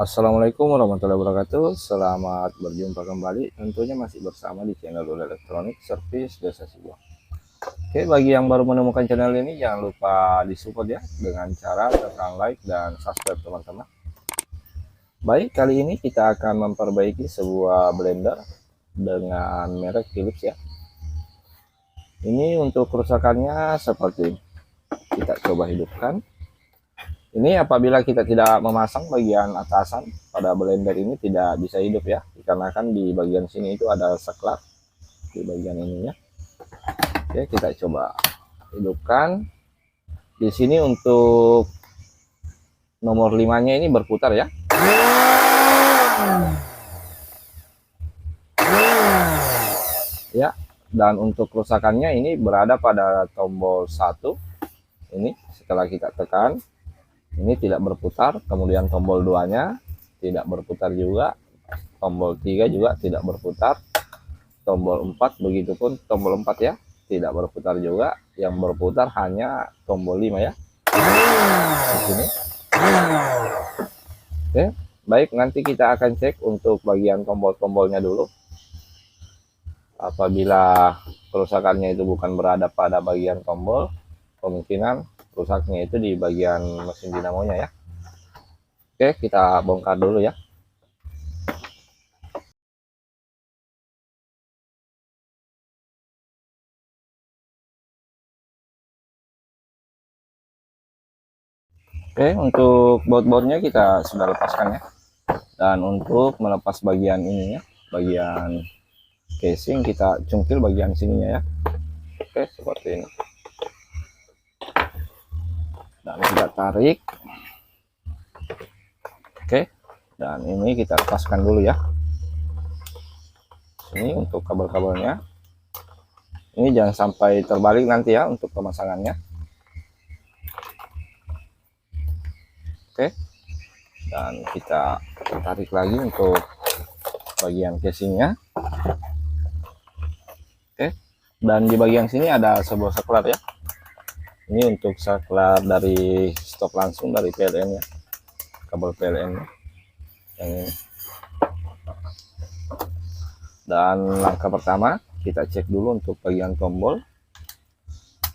Assalamualaikum warahmatullahi wabarakatuh. Selamat berjumpa kembali. Tentunya masih bersama di channel Dul Elektronik Servis Desa Sibuan. Oke, bagi yang baru menemukan channel ini, jangan lupa disupport ya dengan cara tekan like dan subscribe teman-teman. Baik, kali ini kita akan memperbaiki sebuah blender dengan merek Philips ya. Ini untuk kerusakannya seperti ini. Kita coba hidupkan. Ini apabila kita tidak memasang bagian atasan pada blender ini tidak bisa hidup ya, dikarenakan di bagian sini itu ada saklar di bagian ininya. Oke, kita coba hidupkan. Di sini untuk nomor 5-nya ini berputar ya. Ya, dan untuk kerusakannya ini berada pada tombol 1. Ini setelah kita tekan ini tidak berputar, kemudian tombol 2-nya tidak berputar juga, tombol 3 juga tidak berputar, tombol 4 begitupun tombol 4 ya tidak berputar juga, yang berputar hanya tombol 5 ya di sini. Oke, baik, nanti kita akan cek untuk bagian tombol-tombolnya dulu. Apabila kerusakannya itu bukan berada pada bagian tombol, kemungkinan rusaknya itu di bagian mesin dinamonya ya. Oke, kita bongkar dulu ya. Oke, untuk baut-bautnya kita sudah lepaskan ya. Dan untuk melepas bagian ininya, bagian casing, kita cungkil bagian sininya ya. Oke, seperti ini. Dan kita tarik. Oke, dan ini kita lepaskan dulu ya. Ini untuk kabel-kabelnya. Ini jangan sampai terbalik nanti ya untuk pemasangannya. Oke, dan kita tarik lagi untuk bagian casingnya. Oke, dan di bagian sini ada sebuah saklar ya. Ini untuk saklar dari stok langsung dari PLN ya, kabel PLN yang ini. Dan langkah pertama kita cek dulu untuk bagian tombol.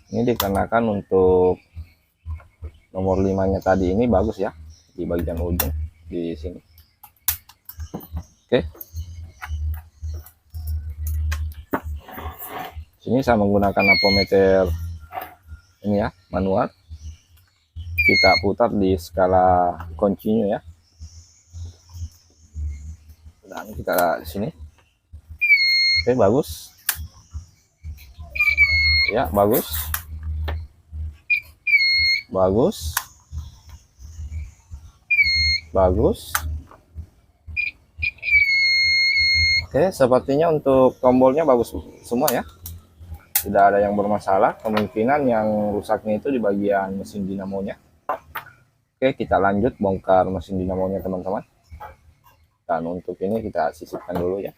Ini dikarenakan untuk nomor 5-nya tadi ini bagus ya, di bagian ujung di sini. Oke, sini saya menggunakan ampometer ini ya, manual. Kita putar di skala continue ya, dan kita sini. Oke, bagus ya, bagus, Oke, sepertinya untuk tombolnya bagus semua ya, tidak ada yang bermasalah. Kemungkinan yang rusaknya itu di bagian mesin dinamonya. Oke, kita lanjut bongkar mesin dinamonya teman-teman. Dan untuk ini kita sisipkan dulu ya.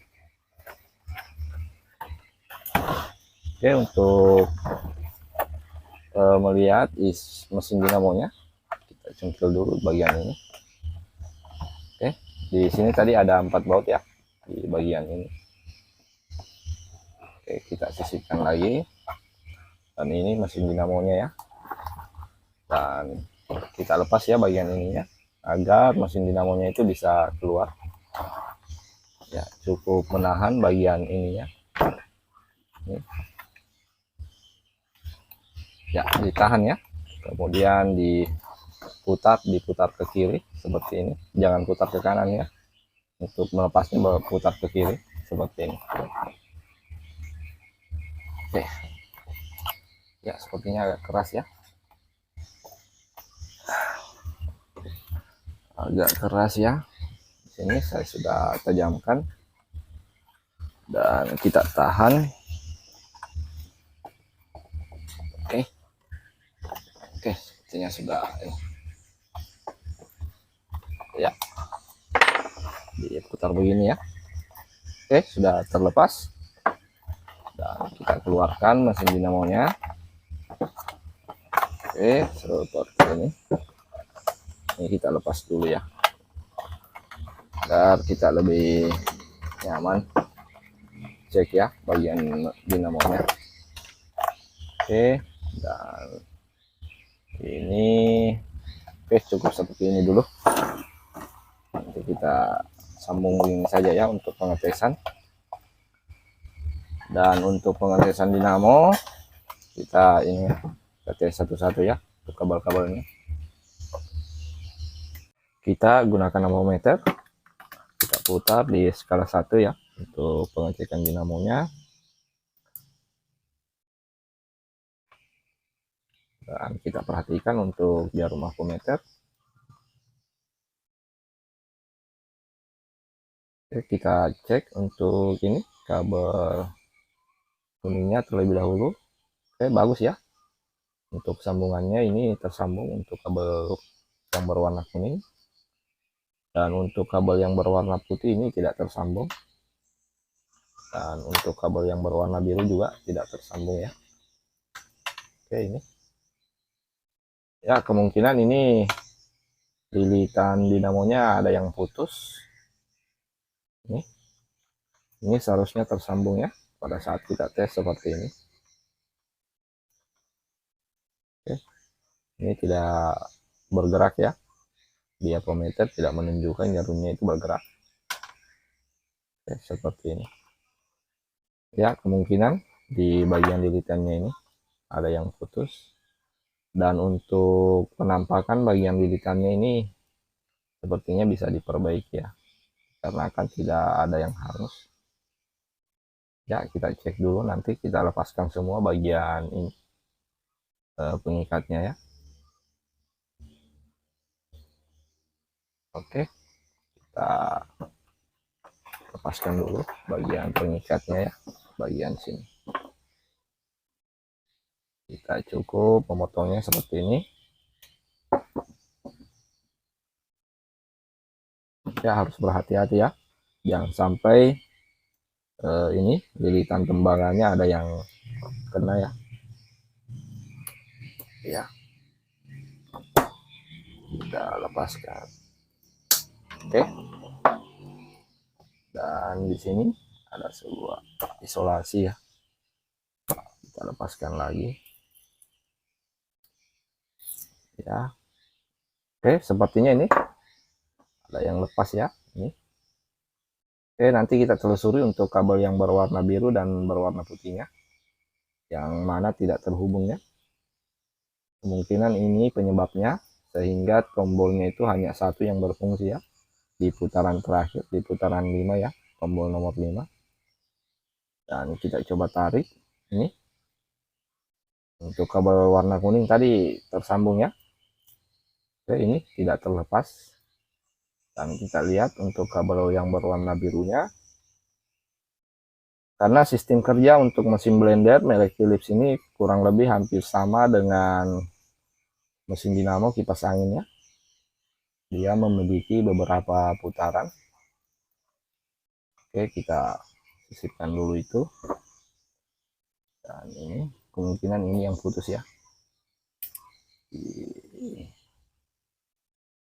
Oke, untuk melihat mesin dinamonya, kita cungkil dulu bagian ini. Oke, di sini tadi ada 4 baut ya di bagian ini. Oke, kita sisipkan lagi. Dan ini mesin dinamonya ya. Dan kita lepas ya bagian ininya agar mesin dinamonya itu bisa keluar. Ya, cukup menahan bagian ininya. Ini. Ya, ditahan ya. Kemudian diputar ke kiri seperti ini. Jangan putar ke kanan ya. Untuk melepasnya berputar ke kiri seperti ini. Oke. Ya, sepertinya agak keras ya. Agak keras ya. Di sini saya sudah tajamkan. Dan kita tahan. Oke, sepertinya sudah ya, diputar begini ya. Oke, sudah terlepas. Dan kita keluarkan mesin dinamonya. Oke, seperti ini. Ini kita lepas dulu ya. agar kita lebih nyaman cek ya bagian dinamonya. Oke, dan ini cukup seperti ini dulu. Nanti kita sambungin saja ya untuk pengetesan. Dan untuk pengetesan dinamo kita ini kita tes satu-satu ya untuk kabel-kabelnya. Kita gunakan amphometer, kita putar di skala 1 ya untuk pengecekan dinamonya. Dan kita perhatikan untuk jarum amphometer. Oke, kita cek untuk ini kabel kuningnya terlebih dahulu. Oke, bagus ya. Untuk sambungannya ini tersambung untuk kabel yang berwarna kuning. Dan untuk kabel yang berwarna putih ini tidak tersambung. Dan untuk kabel yang berwarna biru juga tidak tersambung ya. Oke, ini. Ya, kemungkinan ini lilitan dinamonya ada yang putus. Ini seharusnya tersambung ya pada saat kita tes seperti ini. Oke. Ini tidak bergerak ya. Di amphometer tidak menunjukkan jarumnya itu bergerak. Oke, seperti ini. Ya, kemungkinan di bagian lilitannya ini ada yang putus. Dan untuk penampakan bagian lilitannya ini sepertinya bisa diperbaiki ya. Karena kan tidak ada yang hangus. Ya, kita cek dulu, nanti kita lepaskan semua bagian ini pengikatnya ya. Oke, kita lepaskan dulu bagian pengikatnya ya, bagian sini. Kita cukup memotongnya seperti ini. Ya, harus berhati-hati ya, jangan sampai ini lilitan tembagannya ada yang kena ya. Ya, kita lepaskan. Oke, dan di sini ada sebuah isolasi ya, kita lepaskan lagi ya. Oke, sepertinya ini ada yang lepas ya ini. Oke, nanti kita telusuri untuk kabel yang berwarna biru dan berwarna putihnya, yang mana tidak terhubung ya. Kemungkinan ini penyebabnya, sehingga tombolnya itu hanya satu yang berfungsi ya di putaran terakhir, di putaran 5 ya, tombol nomor 5. Dan kita coba tarik ini. Untuk kabel warna kuning tadi tersambung ya. Oke, ini tidak terlepas. Dan kita lihat untuk kabel yang berwarna birunya, karena sistem kerja untuk mesin blender merek Philips ini kurang lebih hampir sama dengan mesin dinamo kipas anginnya. Dia memiliki beberapa putaran. Oke, kita sisipkan dulu itu. Dan ini kemungkinan ini yang putus ya.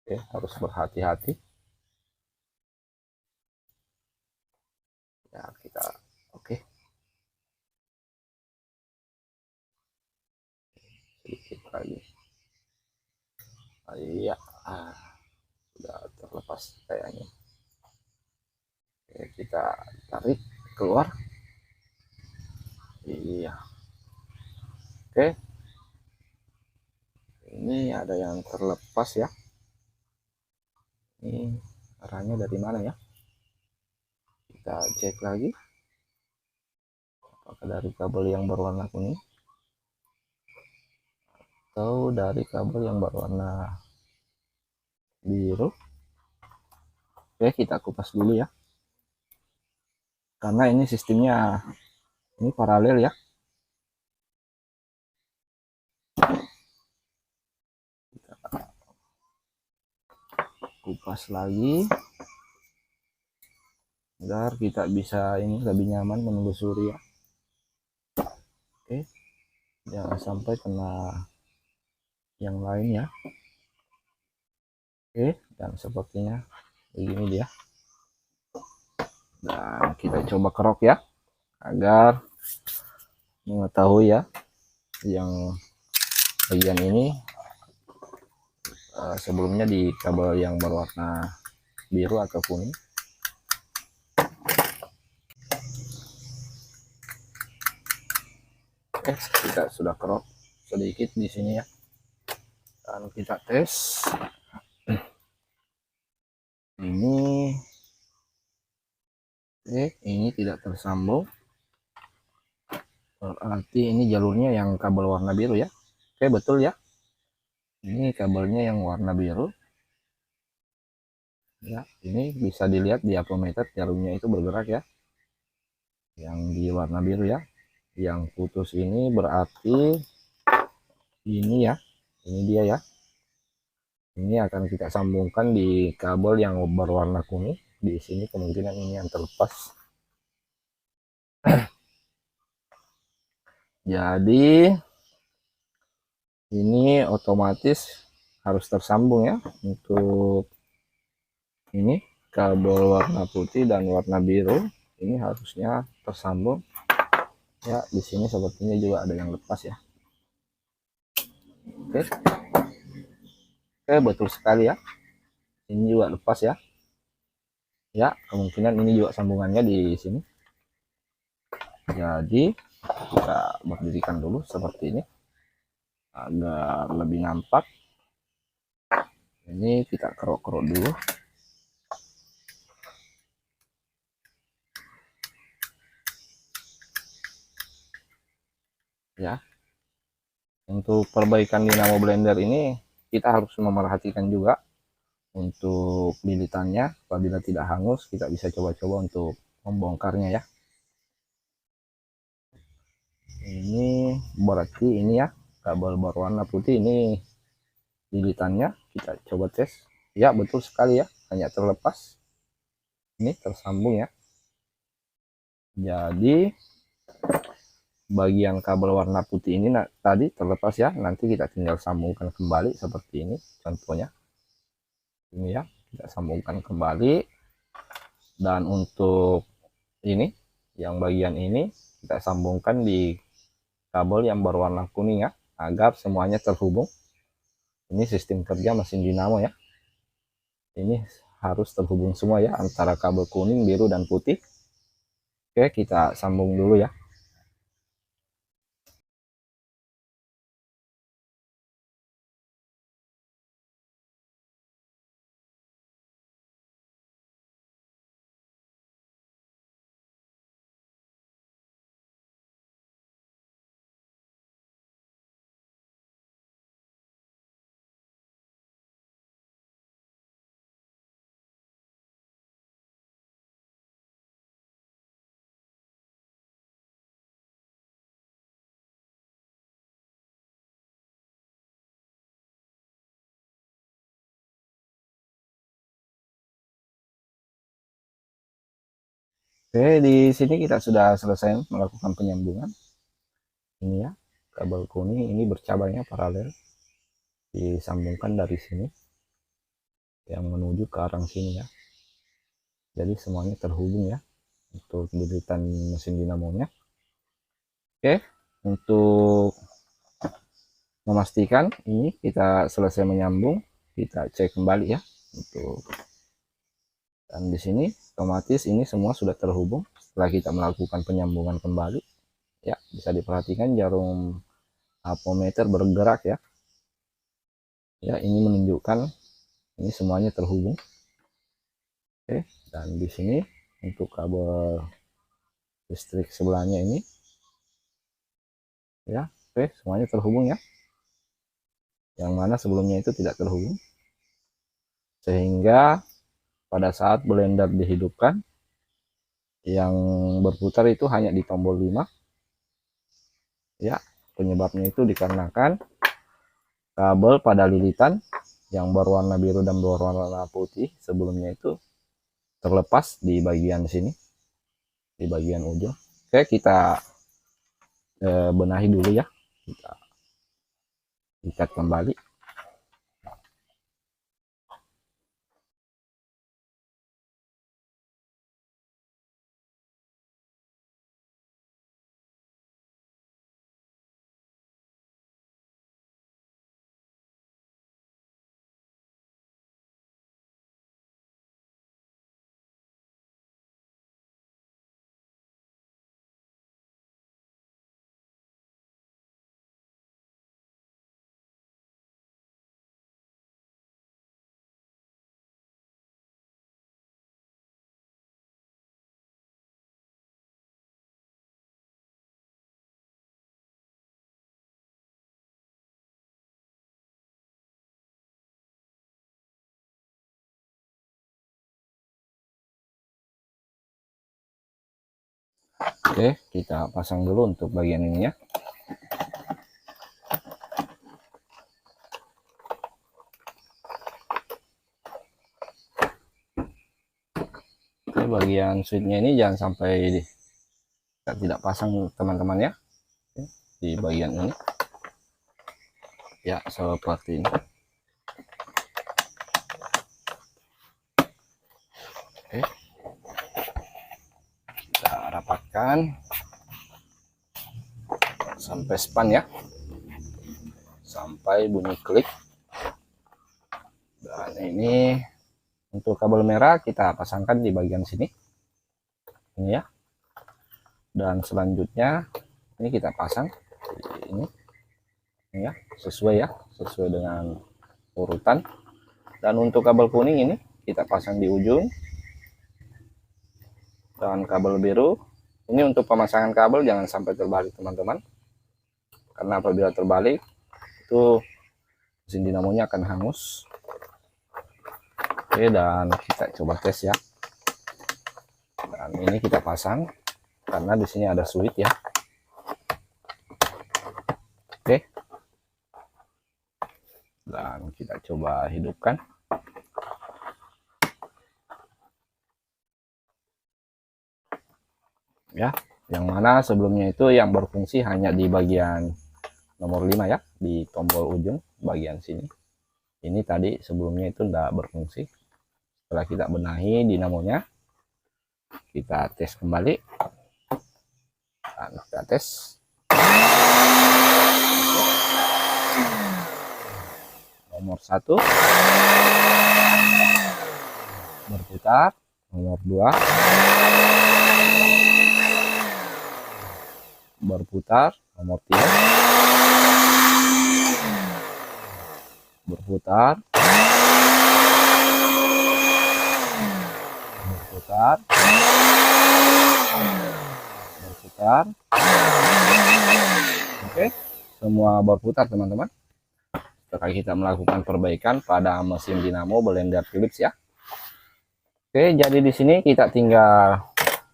Oke, harus berhati-hati ya. Kita oke, sedikit lagi. Iya, sudah terlepas kayaknya. Oke, kita tarik keluar. Iya, oke, ini ada yang terlepas ya. Ini arahnya dari mana ya, kita cek lagi. Apakah dari kabel yang berwarna kuning atau dari kabel yang berwarna biru. Oke, kita kupas dulu ya, karena ini sistemnya ini paralel ya. Kita kupas lagi agar kita bisa ini lebih nyaman menelusuri ya. Oke, jangan sampai kena yang lain ya. Oke, dan sepertinya begini dia. Dan kita coba kerok ya, agar mengetahui ya yang bagian ini sebelumnya di kabel yang berwarna biru atau kuning. Oke, kita sudah kerok sedikit di sini ya, dan kita tes. Ini tidak tersambung, berarti ini jalurnya yang kabel warna biru ya. Oke, betul ya, ini kabelnya yang warna biru ya. Ini bisa dilihat di ampermeter jarumnya itu bergerak ya, yang di warna biru ya. Yang putus ini berarti ini ya, ini dia ya. Ini akan kita sambungkan di kabel yang berwarna kuning. Di sini kemungkinan ini yang terlepas. Jadi ini otomatis harus tersambung ya. Untuk ini kabel warna putih dan warna biru ini harusnya tersambung ya. Di sini sepertinya juga ada yang lepas ya. Oke, oke, betul sekali ya, ini juga lepas ya. Ya, kemungkinan ini juga sambungannya di sini. Jadi kita berdirikan dulu seperti ini agar lebih nampak. Ini kita kerok-kerok dulu ya. Untuk perbaikan dinamo blender ini kita harus memerhatikan juga untuk lilitannya. Apabila tidak hangus, kita bisa coba-coba untuk membongkarnya ya. Ini berarti ini ya, kabel berwarna putih ini lilitannya. Kita coba tes ya, betul sekali ya, hanya terlepas. Ini tersambung ya. Jadi bagian kabel warna putih ini tadi terlepas ya, nanti kita tinggal sambungkan kembali seperti ini contohnya. Ini ya, kita sambungkan kembali. Dan untuk ini yang bagian ini kita sambungkan di kabel yang berwarna kuning ya, agar semuanya terhubung. Ini sistem kerja mesin dinamo ya, ini harus terhubung semua ya, antara kabel kuning, biru, dan putih. Oke, kita sambung dulu ya. Oke, di sini kita sudah selesai melakukan penyambungan. Ini ya, kabel kuning ini bercabangnya paralel, disambungkan dari sini yang menuju ke arah sini ya. Jadi semuanya terhubung ya untuk lilitan mesin dinamonya. Oke, untuk memastikan ini kita selesai menyambung, kita cek kembali ya. Dan di sini otomatis ini semua sudah terhubung setelah kita melakukan penyambungan kembali ya. Bisa diperhatikan jarum ampermeter bergerak ya. Ya, ini menunjukkan ini semuanya terhubung. Oke, dan di sini untuk kabel listrik sebelahnya ini ya, oke, semuanya terhubung ya. Yang mana sebelumnya itu tidak terhubung, sehingga pada saat blender dihidupkan yang berputar itu hanya di tombol 5 ya. Penyebabnya itu dikarenakan kabel pada lilitan yang berwarna biru dan berwarna putih sebelumnya itu terlepas di bagian sini, di bagian ujung. Oke, kita benahi dulu ya, kita ikat kembali. Oke, kita pasang dulu untuk bagian ini ya. Oke, bagian switchnya ini jangan sampai kita tidak pasang teman-teman ya. Oke, di bagian ini ya, seperti ini. Oke, kita rapatkan sampai span ya, sampai bunyi klik. Dan ini untuk kabel merah kita pasangkan di bagian sini ini ya. Dan selanjutnya ini kita pasang di ini ya, sesuai dengan urutan. Dan untuk kabel kuning ini kita pasang di ujung, dan kabel biru ini untuk pemasangan kabel jangan sampai terbalik teman-teman, karena apabila terbalik itu mesin dinamonya akan hangus. Oke, dan kita coba tes ya. Dan ini kita pasang karena di sini ada switch ya. Oke, dan kita coba hidupkan. Ya, yang mana sebelumnya itu yang berfungsi hanya di bagian nomor 5 ya, di tombol ujung bagian sini. Ini tadi sebelumnya itu tidak berfungsi. Setelah kita benahi dinamonya, kita tes kembali. Dan kita tes. Nomor 1 berputar, nomor 2 berputar, nomor 3 berputar, berputar, berputar. Oke, semua berputar teman-teman. Setelah kita melakukan perbaikan pada mesin dinamo blender Philips ya. Oke, jadi di sini kita tinggal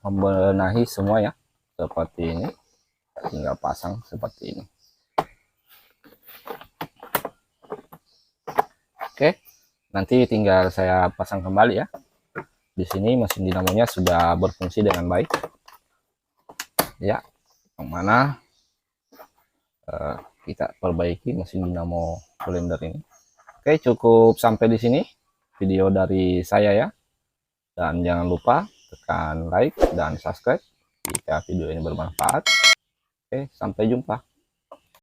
membenahi semua ya, seperti ini. Kita tinggal pasang seperti ini. Oke, nanti tinggal saya pasang kembali ya. Di sini mesin dinamonya sudah berfungsi dengan baik. Ya, yang mana kita perbaiki mesin dinamo blender ini. Oke, cukup sampai di sini video dari saya ya. Dan jangan lupa tekan like dan subscribe jika video ini bermanfaat. Oke, sampai jumpa.